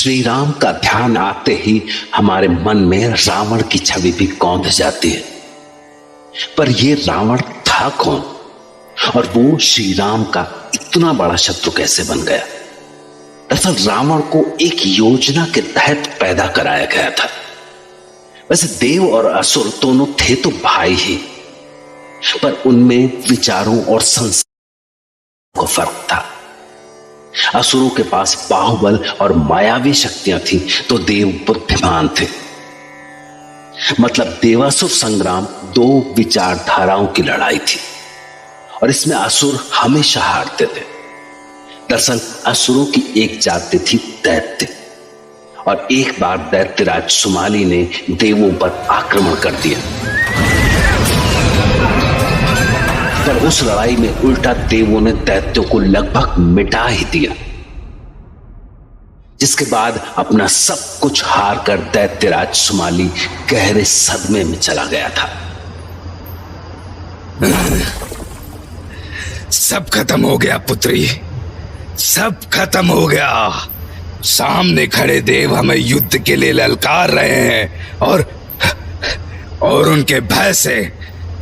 श्री राम का ध्यान आते ही हमारे मन में रावण की छवि भी कौंध जाती है। पर यह रावण था कौन और वो श्री राम का इतना बड़ा शत्रु कैसे बन गया? दरअसल रावण को एक योजना के तहत पैदा कराया गया था। वैसे देव और असुर दोनों थे तो भाई ही, पर उनमें विचारों और संस्कार को फर्क था। असुरों के पास बाहुबल और मायावी शक्तियां थी तो देव बुद्धिमान थे। मतलब देवासुर संग्राम दो विचारधाराओं की लड़ाई थी और इसमें असुर हमेशा हारते थे। दरअसल असुरों की एक जाति थी दैत्य, और एक बार दैत्यराज सुमाली ने देवों पर आक्रमण कर दिया, पर उस लड़ाई में उल्टा देवों ने दैत्यों को लगभग मिटा ही दिया, जिसके बाद अपना सब कुछ हार कर दैत्यराज सुमाली गहरे सदमे में चला गया था। सब खत्म हो गया पुत्री, सब खत्म हो गया। सामने खड़े देव हमें युद्ध के लिए ललकार रहे हैं और उनके भय से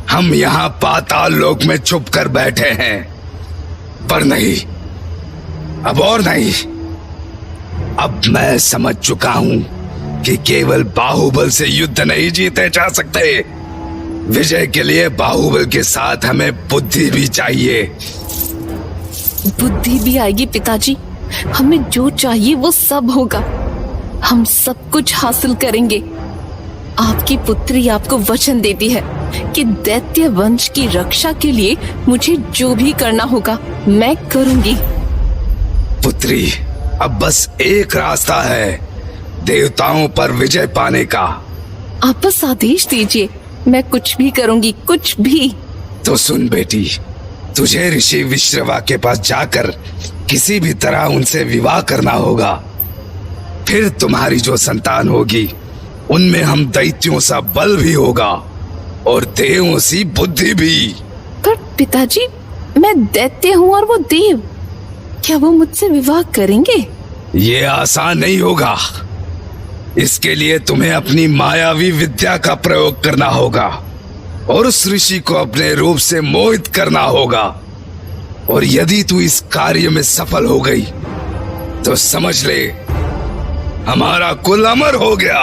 हम यहाँ पाताल लोक में छुप कर बैठे हैं। पर नहीं, अब और नहीं। अब मैं समझ चुका हूं कि केवल बाहुबल से युद्ध नहीं जीते जा सकते। विजय के लिए बाहुबल के साथ हमें बुद्धि भी चाहिए। बुद्धि भी आएगी पिताजी, हमें जो चाहिए वो सब होगा। हम सब कुछ हासिल करेंगे। आपकी पुत्री आपको वचन देती है कि दैत्य वंश की रक्षा के लिए मुझे जो भी करना होगा मैं करूंगी। पुत्री, अब बस एक रास्ता है देवताओं पर विजय पाने का। आप बस आदेश दीजिए, मैं कुछ भी करूंगी, कुछ भी। तो सुन बेटी, तुझे ऋषि विश्रवा के पास जाकर किसी भी तरह उनसे विवाह करना होगा। फिर तुम्हारी जो संतान होगी उनमें हम दैत्यों सा बल भी होगा और देवों सी बुद्धि भी। पर पिताजी, मैं दैत्य हूँ और वो देव, क्या वो मुझसे विवाह करेंगे? ये आसान नहीं होगा। इसके लिए तुम्हें अपनी मायावी विद्या का प्रयोग करना होगा और उस ऋषि को अपने रूप से मोहित करना होगा। और यदि तू इस कार्य में सफल हो गई तो समझ ले हमारा कुल अमर हो गया।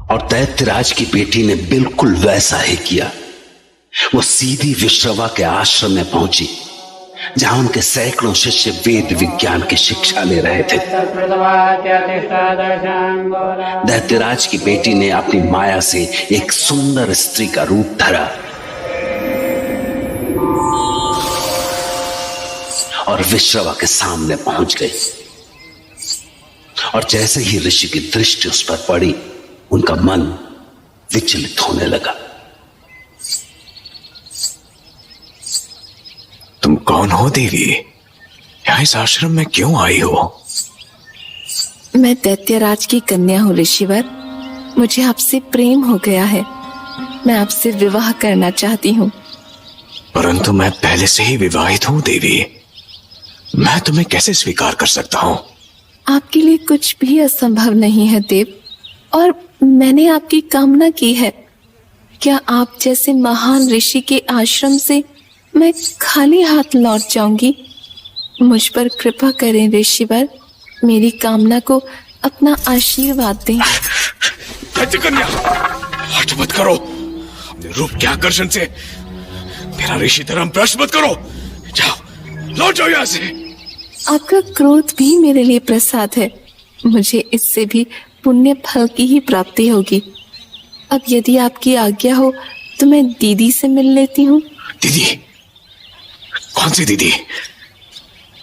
और दैत्यराज की बेटी ने बिल्कुल वैसा ही किया। वो सीधी विश्रवा के आश्रम में पहुंची, जहां उनके सैकड़ों शिष्य वेद विज्ञान की शिक्षा ले रहे थे। दैत्यराज की बेटी ने अपनी माया से एक सुंदर स्त्री का रूप धरा और विश्रवा के सामने पहुंच गई। और जैसे ही ऋषि की दृष्टि उस पर पड़ी, उनका मन विचलित होने लगा। तुम कौन हो देवी? यहाँ इस आश्रम में क्यों आई हो? मैं दैत्यराज की कन्या हूँ ऋषिवर। मुझे आपसे प्रेम हो गया है। मैं आपसे विवाह करना चाहती हूँ। परंतु मैं पहले से ही विवाहित हूँ देवी। मैं तुम्हें कैसे स्वीकार कर सकता हूँ? आपके लिए कुछ भी असंभव नहीं है देव, और मैंने आपकी कामना की है। क्या आप जैसे महान ऋषि के आश्रम से मैं खाली हाथ लौट जाऊंगी? मुझ पर कृपा करें ऋषिवर, मेरी कामना को अपना आशीर्वाद दें। कन्या, हट मत करो। अपने रूप के आकर्षण से मेरा ऋषि धर्म भ्रष्ट मत करो। जाओ, लौट जाओ यहाँ से। आपका क्रोध भी मेरे लिए प्रसाद है। मुझे इससे भी पुण्य फल की ही प्राप्ति होगी। अब यदि आपकी आज्ञा हो तो मैं दीदी से मिल लेती हूँ। दीदी? कौन सी दीदी?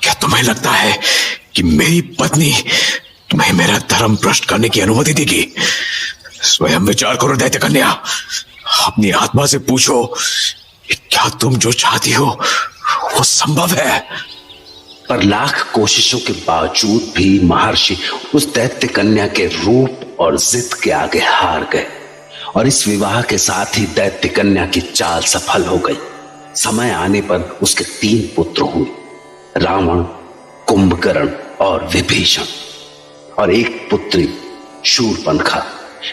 क्या तुम्हें लगता है कि मेरी पत्नी तुम्हें मेरा धर्म भ्रष्ट करने की अनुमति देगी? स्वयं विचार करो दैत्य कन्या। अपनी आत्मा से पूछो कि क्या तुम जो चाहती हो वो संभव है? पर लाख कोशिशों के बावजूद भी महर्षि उस दैत्य कन्या के रूप और जिद के आगे हार गए, और इस विवाह के साथ ही दैत्य कन्या की चाल सफल हो गई। समय आने पर उसके 3 पुत्र हुए, रावण, कुंभकर्ण और विभीषण, और एक पुत्री शूर्पणखा।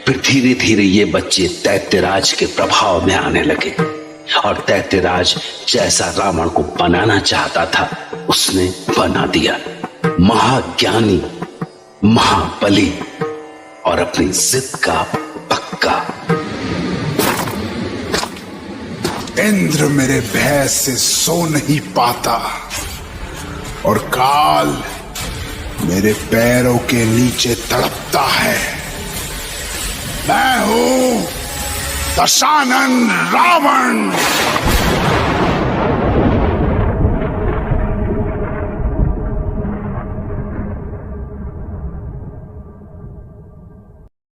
फिर धीरे धीरे ये बच्चे दैत्यराज के प्रभाव में आने लगे, और दैत्यराज जैसा रावण को बनाना चाहता था उसने बना दिया। महाज्ञानी, महाबली और अपनी जिद का पक्का। इंद्र मेरे भय से सो नहीं पाता, और काल मेरे पैरों के नीचे तड़पता है। मैं हूं दशानन रावण।